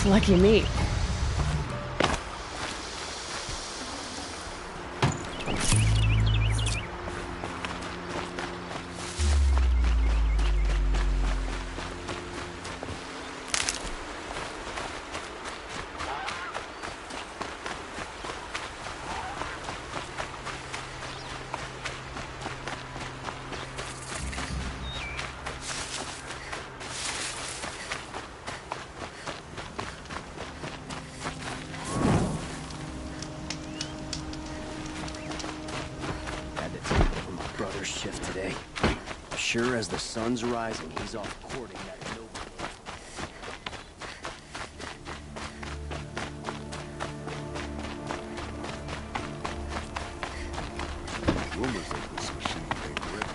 Lucky me. Shift today. Sure as the sun's rising, he's off courting that noble. Rumors of this machine being grip.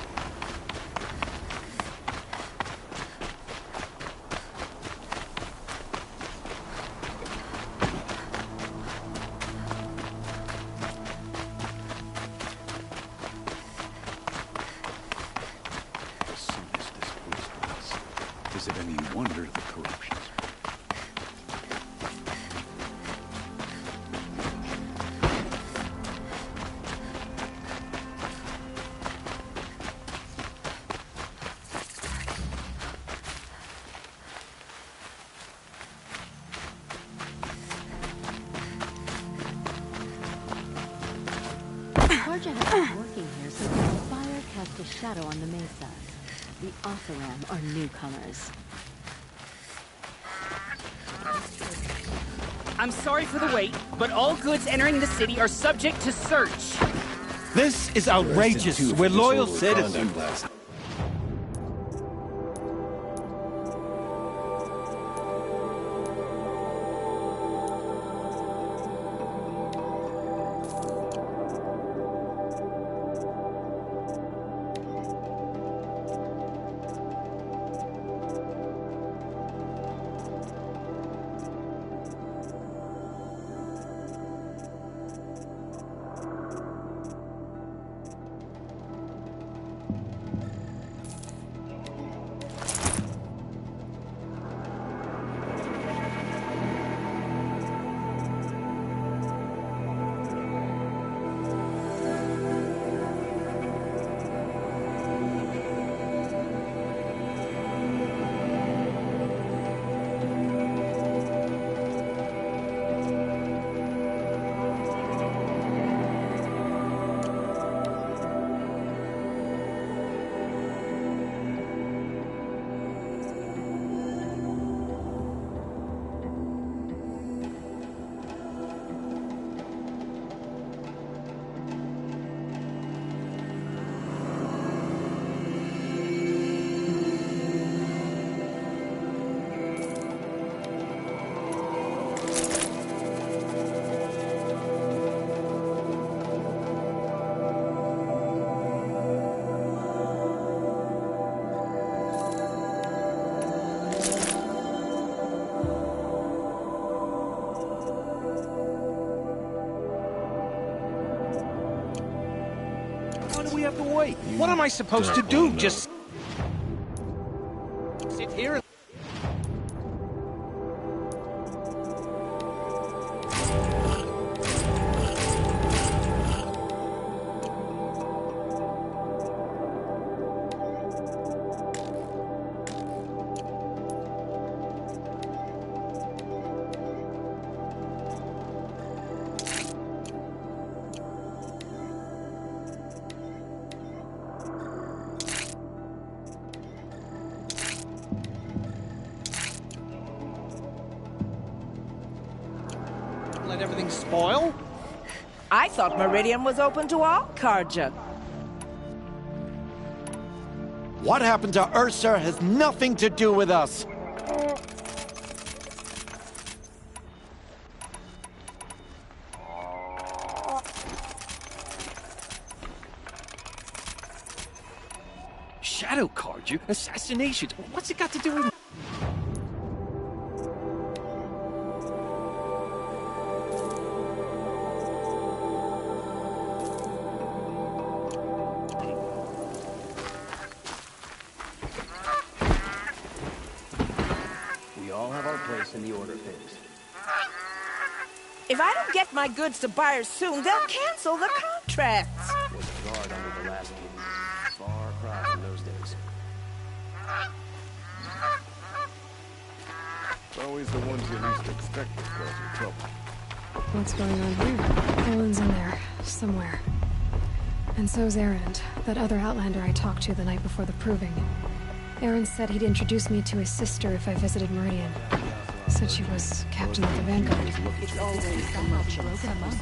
Is it any wonder the corruptions? Sergeant has been working here since the fire cast a shadow on the mesa. The Otharam are newcomers. I'm sorry for the wait, but all goods entering the city are subject to search. This is outrageous. We're loyal citizens. We have to wait. What am I supposed to do? Just sit here and... let everything spoil? I thought Meridian was open to all Carja. What happened to Ursa has nothing to do with us. Shadow Carja? Assassinations? What's it got to do with... We all have our place in the order phase. If I don't get my goods to buyers soon, they'll cancel the contracts. Was a guard under the last king. Far cry from those days. Always the ones you least expect to cause you trouble. What's going on here? Owen's in there, somewhere. And so's Erend, that other Outlander I talked to the night before the proving. Erend said he'd introduce me to his sister if I visited Meridian. Said she was captain of the Vanguard. It's always somehow broken among us.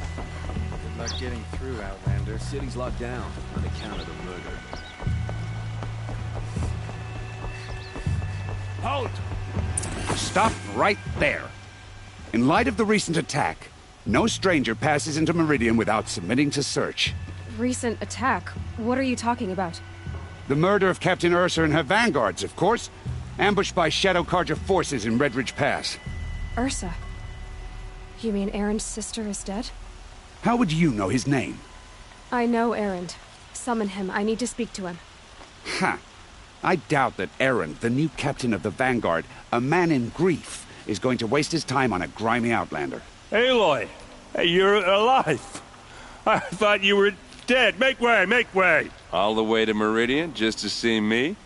Good luck getting through, Outlander. The city's locked down on account of the murder. Halt! Stop right there. In light of the recent attack, no stranger passes into Meridian without submitting to search. Recent attack? What are you talking about? The murder of Captain Ursa and her vanguards, of course. Ambushed by Shadow Carja forces in Red Ridge Pass. Ursa? You mean Erend's sister is dead? How would you know his name? I know Erend. Summon him. I need to speak to him. Ha! I doubt that Erend, the new captain of the Vanguard, a man in grief, is going to waste his time on a grimy Outlander. Aloy! Hey, you're alive! I thought you were dead. Make way, make way! All the way to Meridian just to see me?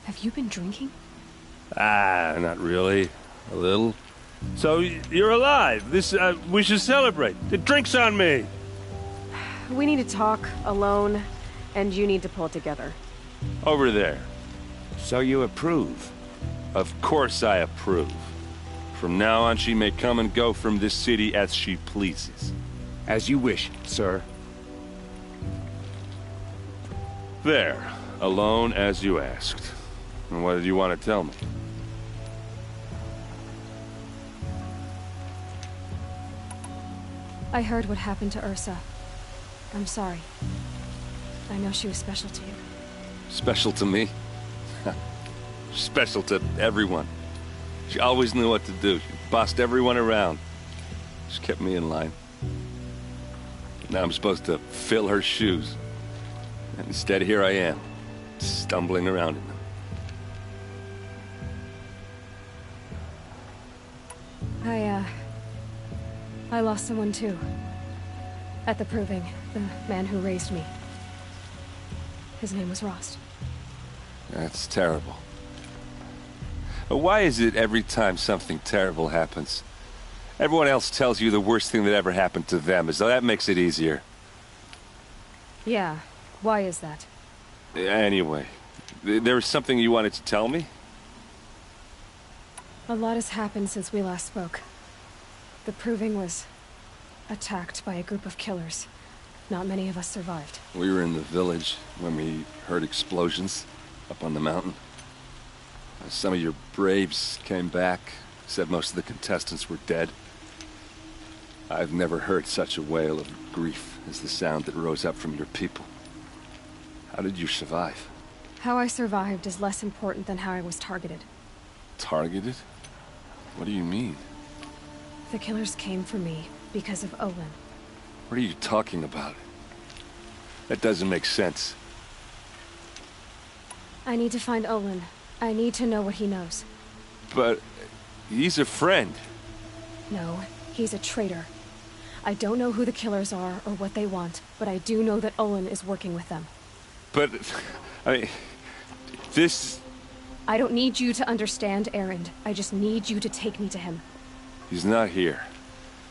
Have you been drinking? Ah, not really. A little. So, you're alive. We should celebrate. The drink's on me. We need to talk, alone, and you need to pull it together. Over there. So you approve? Of course I approve. From now on, she may come and go from this city as she pleases. As you wish, sir. There. Alone as you asked. And what did you want to tell me? I heard what happened to Ursa. I'm sorry. I know she was special to you. Special to me? Special to everyone. She always knew what to do. She bossed everyone around. She kept me in line. Now I'm supposed to fill her shoes. And instead, here I am, stumbling around in them. I lost someone too. At the proving, the man who raised me. His name was Rost. That's terrible. But why is it every time something terrible happens, everyone else tells you the worst thing that ever happened to them, as though that makes it easier? Yeah, why is that? Anyway, there was something you wanted to tell me? A lot has happened since we last spoke. The proving was attacked by a group of killers. Not many of us survived. We were in the village when we heard explosions up on the mountain. Some of your braves came back, said most of the contestants were dead. I've never heard such a wail of grief as the sound that rose up from your people. How did you survive? How I survived is less important than how I was targeted. Targeted? What do you mean? The killers came for me because of Olin. What are you talking about? That doesn't make sense. I need to find Olin. I need to know what he knows. But he's a friend. No, he's a traitor. I don't know who the killers are or what they want, but I do know that Olin is working with them. But, I mean, this... I don't need you to understand, Erend. I just need you to take me to him. He's not here.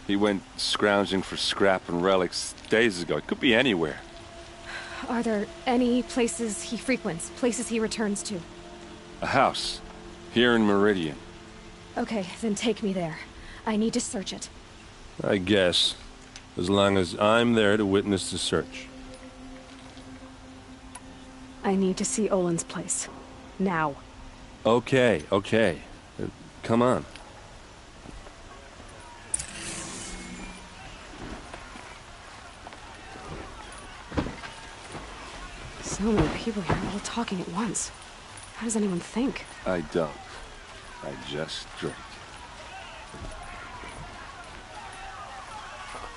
He went scrounging for scrap and relics days ago. It could be anywhere. Are there any places he frequents, places he returns to? A house. Here in Meridian. Okay, then take me there. I need to search it. I guess. As long as I'm there to witness the search. I need to see Olin's place. Now. Okay. Come on. So many people here, all talking at once. How does anyone think? I don't. I just drink.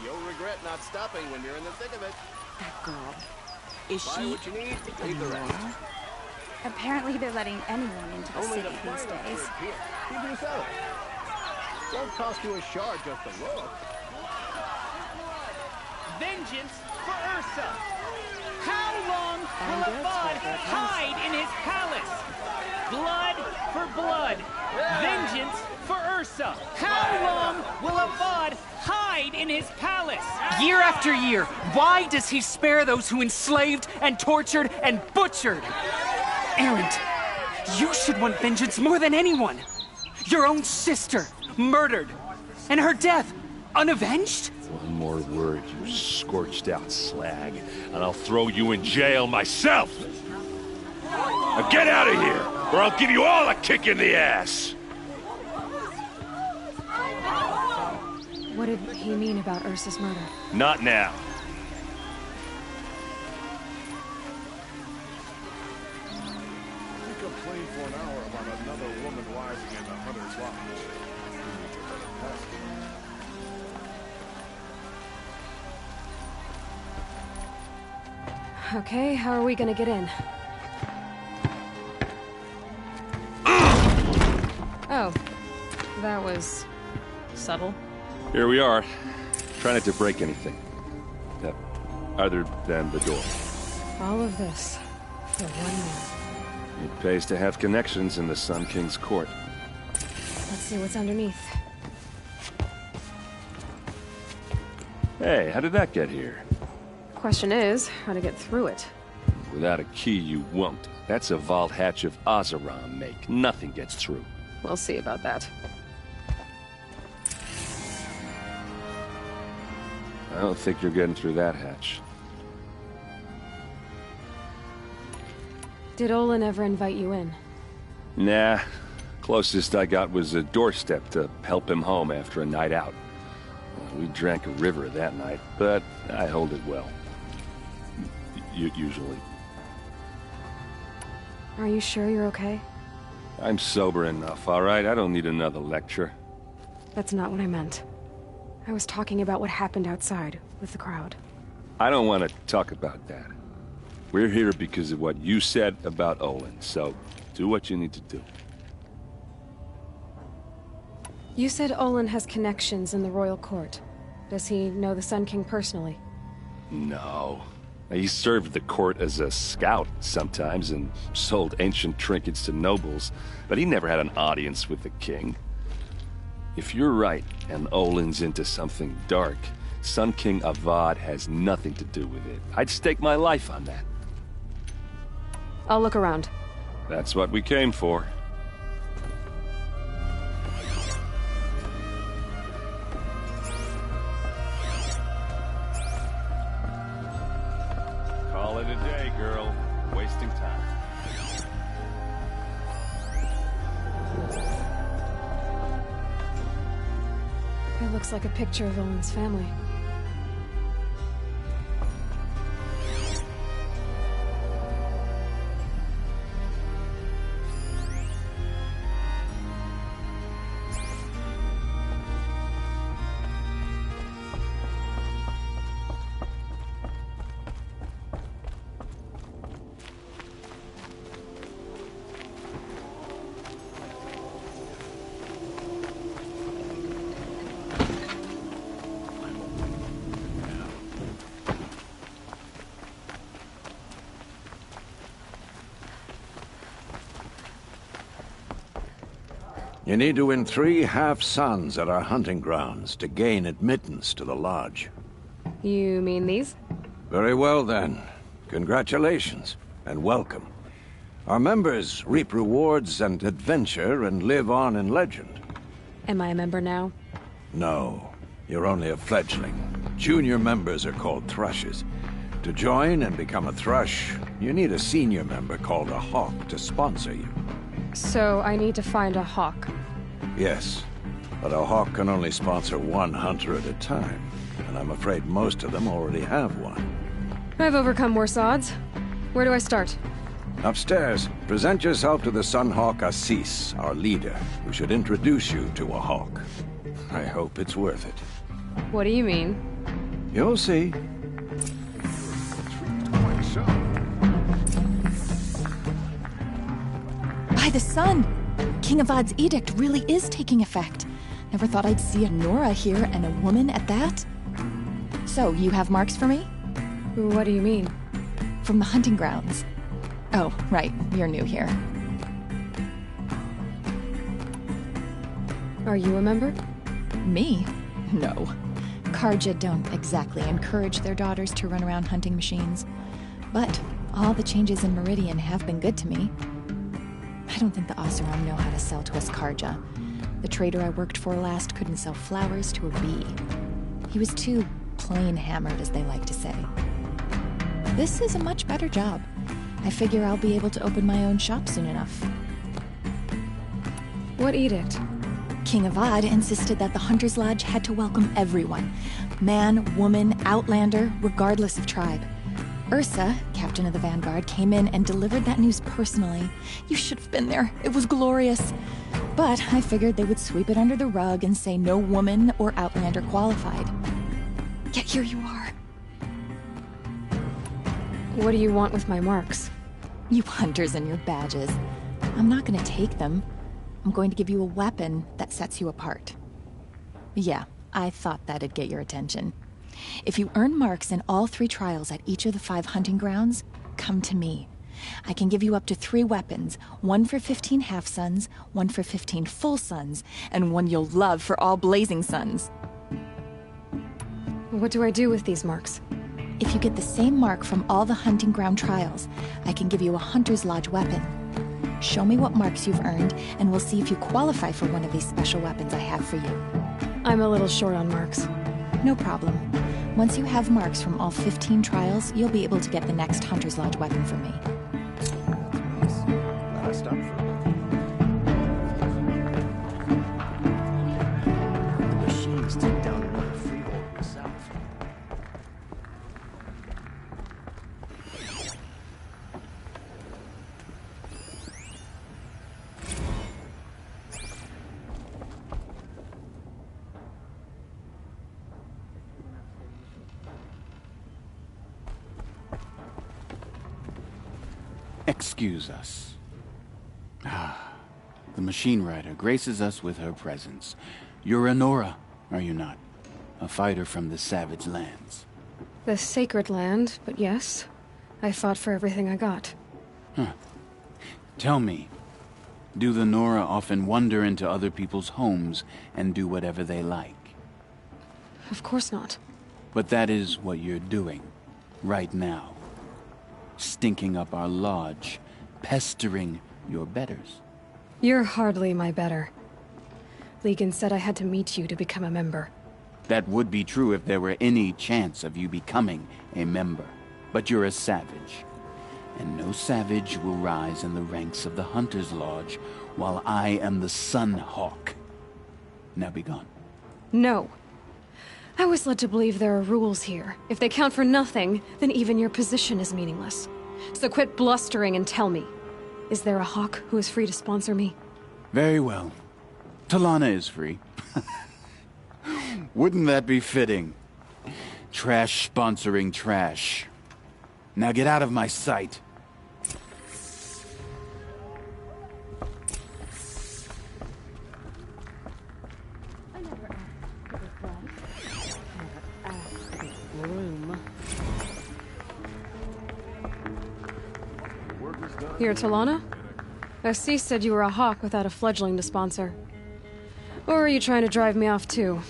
You'll regret not stopping when you're in the thick of it. That girl. Is Buy she... what you need, leave the rest. Apparently they're letting anyone into the city these days. Even so. Won't cost you a shard just to look. Vengeance for Ursa! How long will Avad hide in his palace? Blood for blood. Vengeance for Ursa. How long will Avad hide in his palace? Year after year, why does he spare those who enslaved and tortured and butchered? Erend, you should want vengeance more than anyone. Your own sister, murdered, and her death, unavenged? One more word, you scorched-out slag, and I'll throw you in jail myself! Now get out of here, or I'll give you all a kick in the ass! What did he mean about Ursa's murder? Not now. You complain for an hour about another woman rising in the Hunter's Lodge. You need to let it pass. Okay, how are we gonna get in? Oh, that was subtle. Here we are. Try not to break anything. Other than the door. All of this for one man. It pays to have connections in the Sun King's court. Let's see what's underneath. Hey, how did that get here? Question is, how to get through it. Without a key, you won't. That's a vault hatch of Oseram make. Nothing gets through. We'll see about that. I don't think you're getting through that hatch. Did Olin ever invite you in? Nah. Closest I got was a doorstep to help him home after a night out. We drank a river that night, but I hold it well. Usually. Are you sure you're okay? I'm sober enough, all right? I don't need another lecture. That's not what I meant. I was talking about what happened outside with the crowd. I don't want to talk about that. We're here because of what you said about Olin, so do what you need to do. You said Olin has connections in the royal court. Does he know the Sun King personally? No. He served the court as a scout sometimes and sold ancient trinkets to nobles, but he never had an audience with the king. If you're right, and Olin's into something dark, Sun King Avad has nothing to do with it. I'd stake my life on that. I'll look around. That's what we came for. Call it a day, girl. Wasting time. It looks like a picture of Olin's family. You need to win 3 half-suns at our hunting grounds to gain admittance to the lodge. You mean these? Very well, then. Congratulations, and welcome. Our members reap rewards and adventure and live on in legend. Am I a member now? No, you're only a fledgling. Junior members are called thrushes. To join and become a thrush, you need a senior member called a hawk to sponsor you. So I need to find a hawk. Yes, but a hawk can only sponsor 1 hunter at a time, and I'm afraid most of them already have one. I've overcome worse odds. Where do I start? Upstairs, present yourself to the Sunhawk Assis, our leader, who should introduce you to a hawk. I hope it's worth it. What do you mean? You'll see. By the sun! King Avad's edict really is taking effect. Never thought I'd see a Nora here, and a woman at that. So, you have marks for me? What do you mean? From the hunting grounds. Oh, right, you're new here. Are you a member? Me? No. Karja don't exactly encourage their daughters to run around hunting machines. But all the changes in Meridian have been good to me. I don't think the Oseram know how to sell to us Karja. The trader I worked for last couldn't sell flowers to a bee. He was too plain hammered, as they like to say. This is a much better job. I figure I'll be able to open my own shop soon enough. What edict? King Avad insisted that the Hunter's Lodge had to welcome everyone. Man, woman, outlander, regardless of tribe. Ursa, captain of the Vanguard, came in and delivered that news personally. You should have been there. It was glorious. But I figured they would sweep it under the rug and say no woman or outlander qualified. Yet here you are. What do you want with my marks? You hunters and your badges. I'm not going to take them. I'm going to give you a weapon that sets you apart. Yeah, I thought that'd get your attention. If you earn marks in all 3 trials at each of the 5 hunting grounds, come to me. I can give you up to 3 weapons, 1 for 15 half-suns, 1 for 15 full suns, and 1 you'll love for all blazing suns. What do I do with these marks? If you get the same mark from all the hunting ground trials, I can give you a Hunter's Lodge weapon. Show me what marks you've earned, and we'll see if you qualify for one of these special weapons I have for you. I'm a little short on marks. No problem. Once you have marks from all 15 trials, you'll be able to get the next Hunter's Lodge weapon from me. The machines take down another freehold in the south. Excuse us. The machine rider graces us with her presence. You're a Nora, are you not? A fighter from the savage lands. The sacred land, but yes. I fought for everything I got. Huh. Tell me, do the Nora often wander into other people's homes and do whatever they like? Of course not. But that is what you're doing, right now. Stinking up our lodge, pestering your betters. You're hardly my better. Legan said I had to meet you to become a member. That would be true if there were any chance of you becoming a member. But you're a savage. And no savage will rise in the ranks of the Hunter's Lodge while I am the Sun Hawk. Now be gone. No. I was led to believe there are rules here. If they count for nothing, then even your position is meaningless. So quit blustering and tell me. Is there a Hawk who is free to sponsor me? Very well. Talana is free. Wouldn't that be fitting? Trash sponsoring trash. Now get out of my sight. You're Talana? Assis said you were a Hawk without a fledgling to sponsor. Or are you trying to drive me off too?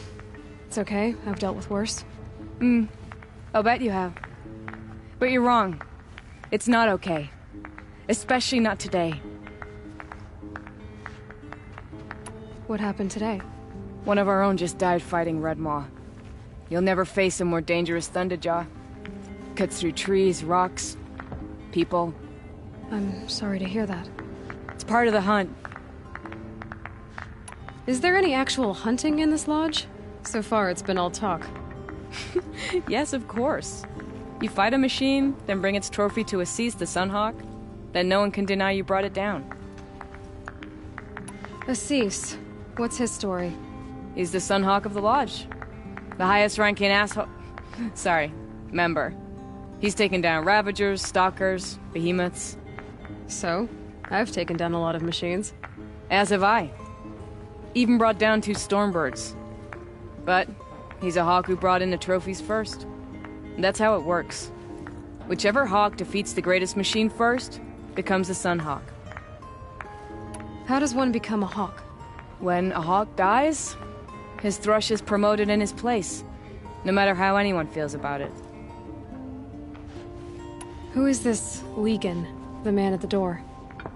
It's okay, I've dealt with worse. I'll bet you have. But you're wrong. It's not okay. Especially not today. What happened today? One of our own just died fighting Red Maw. You'll never face a more dangerous Thunderjaw. Cuts through trees, rocks, people. I'm sorry to hear that. It's part of the hunt. Is there any actual hunting in this lodge? So far, it's been all talk. Yes, of course. You fight a machine, then bring its trophy to Assis the Sunhawk, then no one can deny you brought it down. Assis, what's his story? He's the Sunhawk of the Lodge. The highest ranking asshole... Sorry, member. He's taken down Ravagers, Stalkers, Behemoths. So, I've taken down a lot of machines. As have I. Even brought down 2 Stormbirds. But he's a Hawk who brought in the trophies first. And that's how it works. Whichever Hawk defeats the greatest machine first becomes a Sun Hawk. How does one become a Hawk? When a Hawk dies, his Thrush is promoted in his place, no matter how anyone feels about it. Who is this Legan, the man at the door?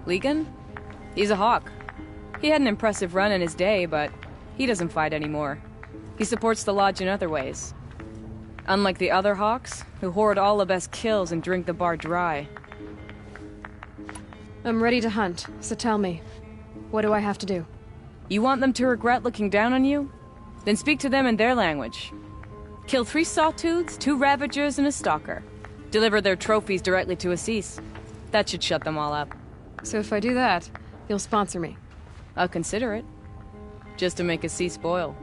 Legan? He's a Hawk. He had an impressive run in his day, but he doesn't fight anymore. He supports the Lodge in other ways. Unlike the other Hawks, who hoard all the best kills and drink the bar dry. I'm ready to hunt, so tell me, what do I have to do? You want them to regret looking down on you? Then speak to them in their language. Kill 3 Sawtooths, 2 Ravagers, and a Stalker. Deliver their trophies directly to Assis. That should shut them all up. So if I do that, you'll sponsor me? I'll consider it. Just to make Assis boil.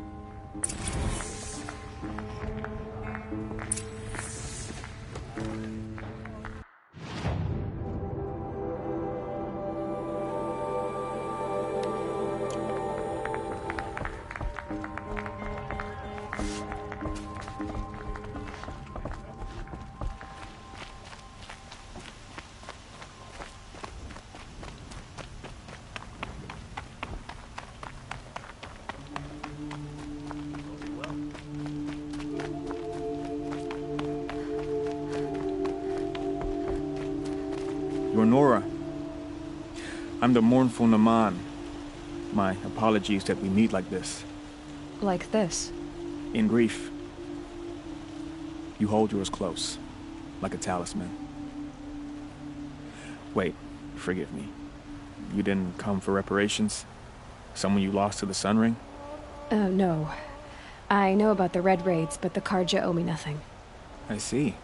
You're Nora. I'm the mournful Naman. My apologies that we meet like this. Like this? In grief. You hold yours close, like a talisman. Wait, forgive me. You didn't come for reparations? Someone you lost to the Sun Ring? No. I know about the Red Raids, but the Karja owe me nothing. I see.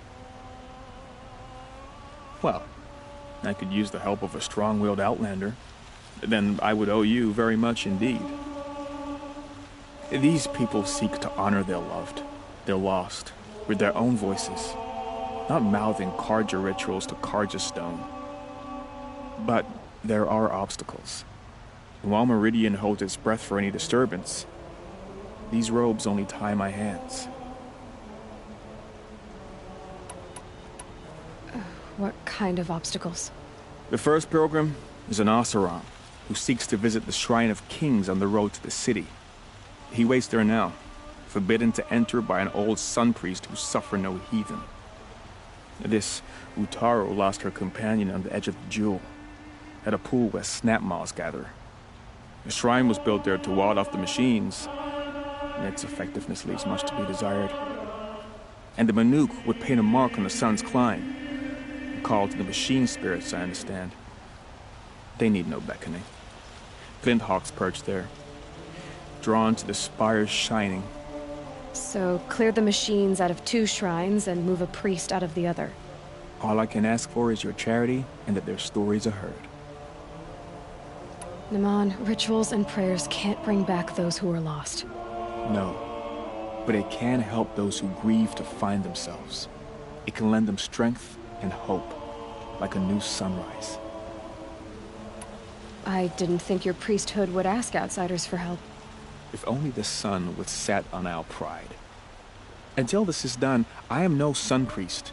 Well, I could use the help of a strong-willed outlander. Then I would owe you very much indeed. These people seek to honor their loved, their lost, with their own voices, not mouthing Karja rituals to Karja stone. But there are obstacles. While Meridian holds its breath for any disturbance, these robes only tie my hands. What kind of obstacles? The first pilgrim is an Oseram who seeks to visit the Shrine of Kings on the road to the city. He waits there now, forbidden to enter by an old sun priest who suffer no heathen. This Utaro lost her companion on the edge of the Jewel, at a pool where snap moths gather. The shrine was built there to ward off the machines, and its effectiveness leaves much to be desired. And the Manuk would paint a mark on the sun's climb, a call to the machine spirits, I understand. They need no beckoning. Flint hawks perch there, drawn to the spires shining. So clear the machines out of 2 shrines and move a priest out of the other. All I can ask for is your charity and that their stories are heard. Naman, rituals and prayers can't bring back those who are lost. No, but it can help those who grieve to find themselves. It can lend them strength and hope, like a new sunrise. I didn't think your priesthood would ask outsiders for help. If only the sun would set on our pride. Until this is done, I am no sun priest.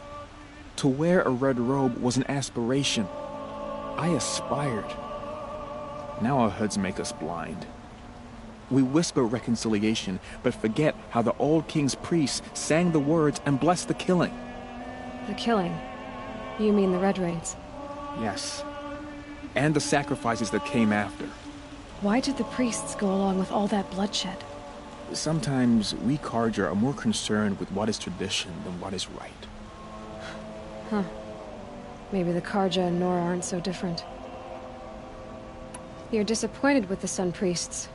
To wear a red robe was an aspiration. I aspired. Now our hoods make us blind. We whisper reconciliation, but forget how the old king's priests sang the words and blessed the killing. The killing? You mean the Red Raids? Yes. And the sacrifices that came after. Why did the priests go along with all that bloodshed? Sometimes we Karja are more concerned with what is tradition than what is right. Huh. Maybe the Karja and Nora aren't so different. You're disappointed with the Sun Priests,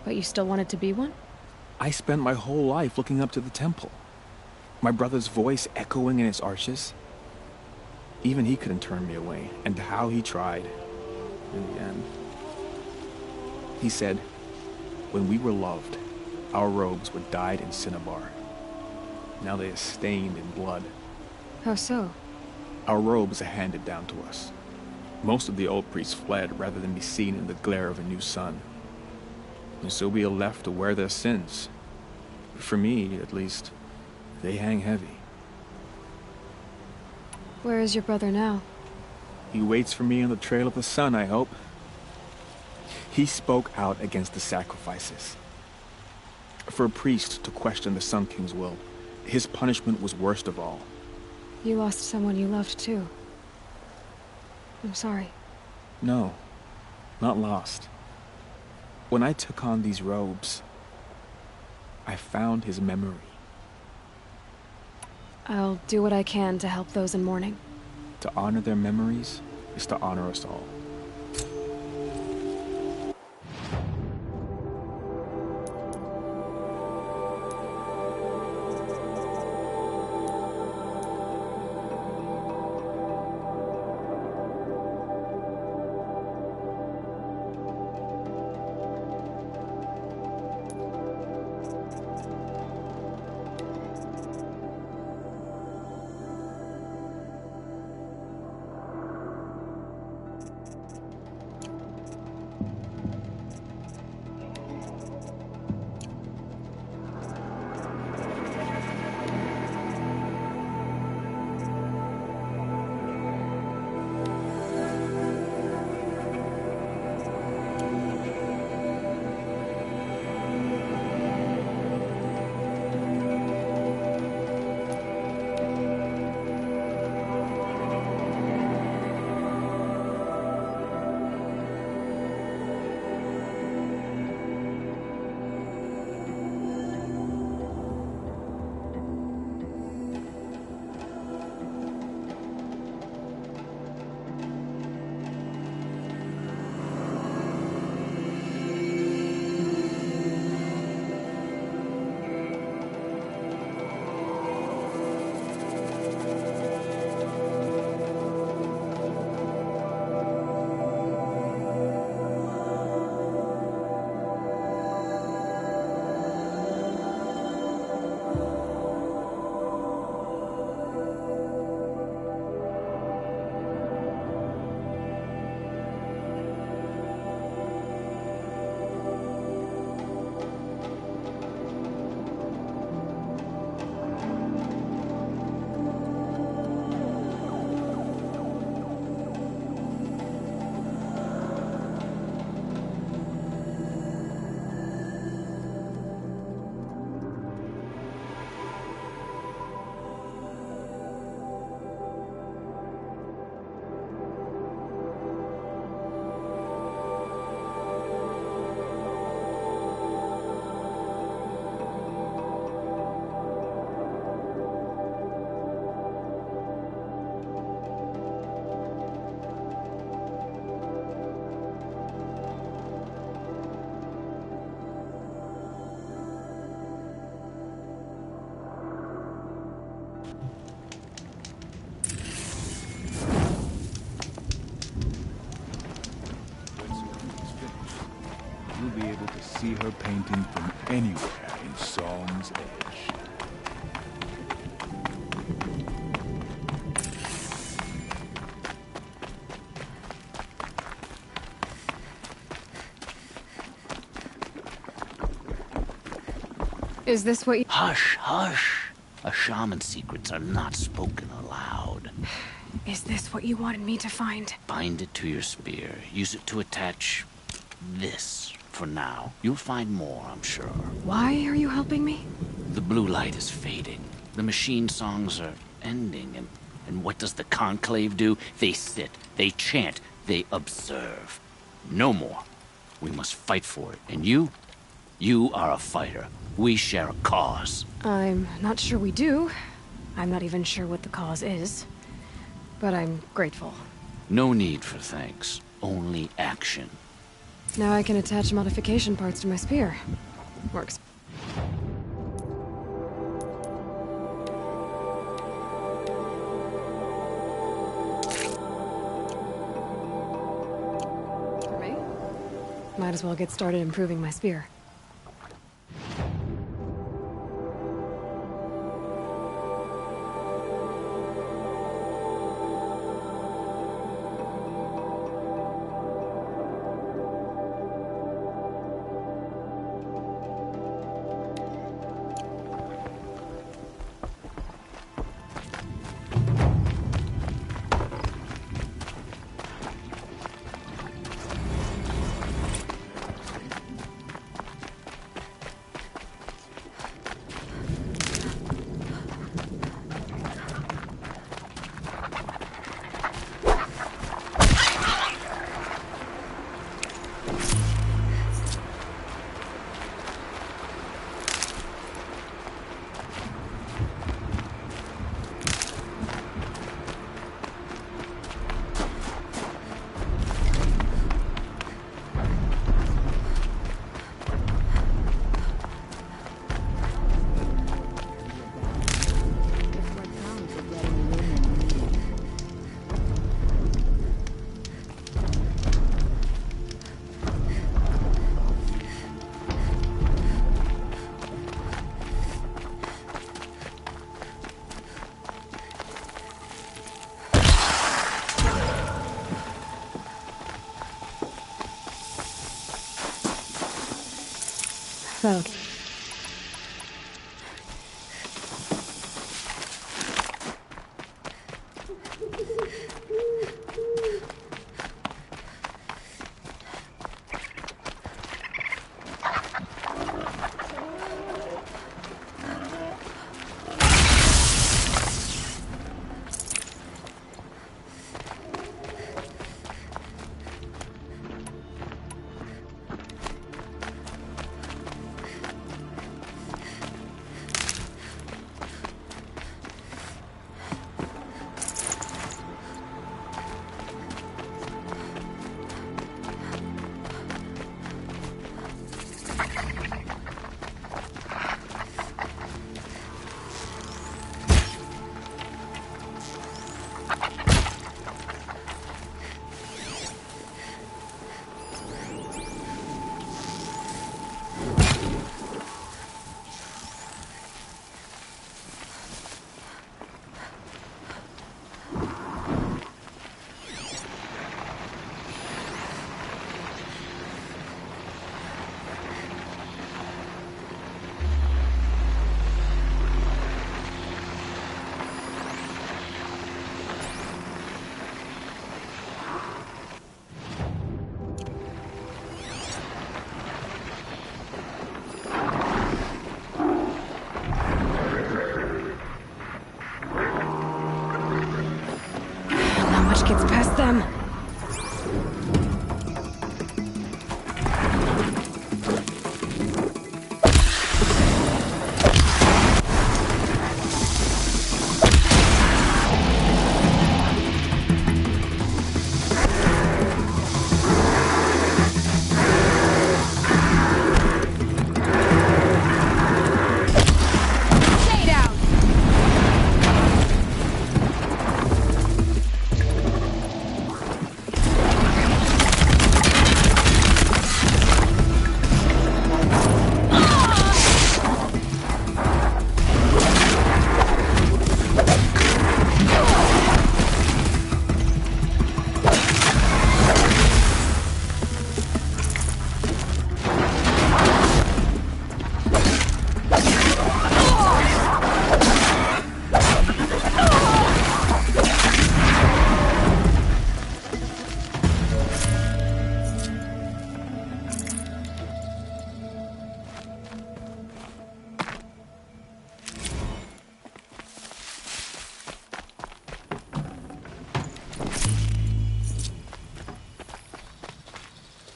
but you still wanted to be one? I spent my whole life looking up to the temple. My brother's voice echoing in its arches. Even he couldn't turn me away, and how he tried. In the end. He said, when we were loved, our robes were dyed in cinnabar. Now they are stained in blood. How so? Our robes are handed down to us. Most of the old priests fled rather than be seen in the glare of a new sun. and so we are left to wear their sins. For me, at least, they hang heavy. Where is your brother now? He waits for me on the trail of the sun, I hope. He spoke out against the sacrifices. For a priest to question the Sun King's will, his punishment was worst of all. You lost someone you loved too. I'm sorry. No, not lost. When I took on these robes, I found his memory. I'll do what I can to help those in mourning. To honor their memories is to honor us all. You'll be able to see her painting from anywhere in Song's Edge. Is this what you— Hush, hush. A shaman's secrets are not spoken aloud. Is this what you wanted me to find? Bind it to your spear. Use it to attach this for now. You'll find more, I'm sure. Why are you helping me? The blue light is fading. The machine songs are ending, and what does the Conclave do? They sit, they chant, they observe. No more. We must fight for it. And you are a fighter. We share a cause. I'm not sure we do. I'm not even sure what the cause is. But I'm grateful. No need for thanks. Only action. Now I can attach modification parts to my spear. Works. For me? Might as well get started improving my spear. cloak. Gets past them.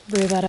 Breathe out.